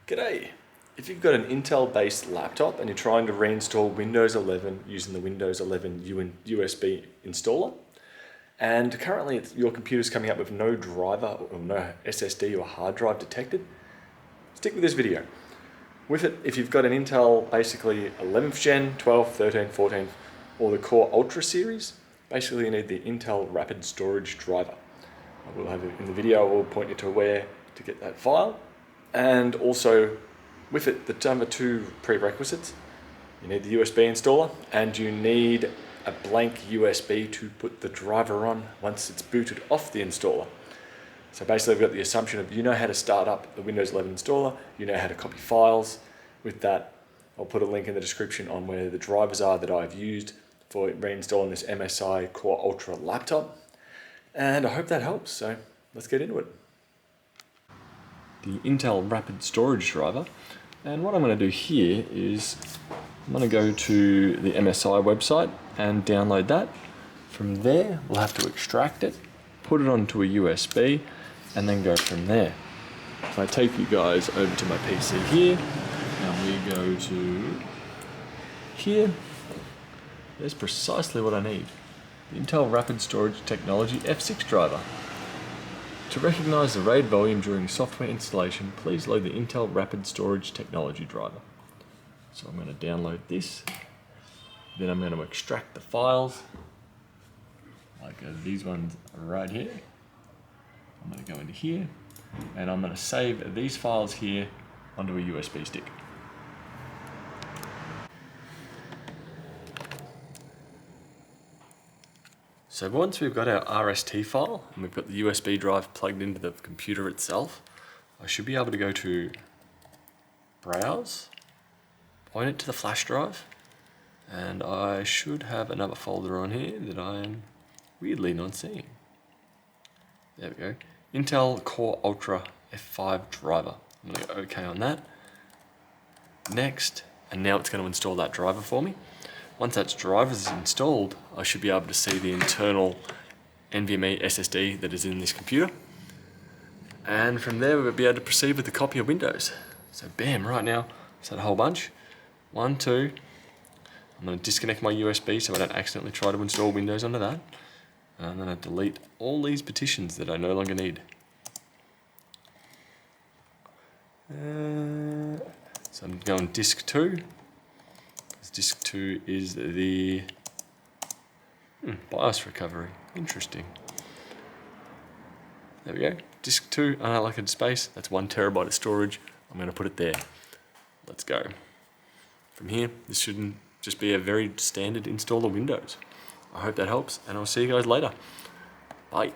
G'day! If you've got an Intel-based laptop and you're trying to reinstall Windows 11 using the Windows 11 USB installer, and currently your computer's coming up with no driver or no SSD or hard drive detected, stick with this video. With it, if you've got an Intel basically 11th gen, 12th, 13th, 14th, or the Core Ultra series, basically you need the Intel Rapid Storage driver. I will have it in the video, I will point you to where to get that file. And also with it, the other two prerequisites. You need the USB installer and you need a blank USB to put the driver on once it's booted off the installer. So basically we've got the assumption of you know how to start up the Windows 11 installer, you know how to copy files. With that, I'll put a link in the description on where the drivers are that I've used for reinstalling this MSI Core Ultra laptop. And I hope that helps, so let's get into it. The Intel Rapid Storage driver, and what I'm going to do here is I'm going to go to the MSI website and download that. From there we'll have to extract it, put it onto a USB, and then go from there. If I take you guys over to my PC here, and we go to here, there's precisely what I need. The Intel Rapid Storage Technology F6 driver. To recognize the RAID volume during software installation, please load the Intel Rapid Storage Technology driver. So I'm going to download this, then I'm going to extract the files, like these ones right here. I'm going to go into here, and I'm going to save these files here onto a USB stick. So once we've got our RST file and we've got the USB drive plugged into the computer itself, I should be able to go to Browse, point it to the flash drive, and I should have another folder on here that I'm weirdly not seeing. There we go. Intel Core Ultra F5 driver. I'm going to go OK on that. Next, and now it's going to install that driver for me. Once that driver is installed, I should be able to see the internal NVMe SSD that is in this computer. And from there, we'll be able to proceed with the copy of Windows. So bam, right now, it's had a whole bunch. 1, 2. I'm going to disconnect my USB so I don't accidentally try to install Windows onto that. And I'm going to delete all these partitions that I no longer need. So I'm going disk 2. Disk 2 is the BIOS recovery. Interesting. There we go. Disk 2, unallocated space. That's 1 terabyte of storage. I'm going to put it there. Let's go. From here, this shouldn't just be a very standard install of Windows. I hope that helps, and I'll see you guys later. Bye.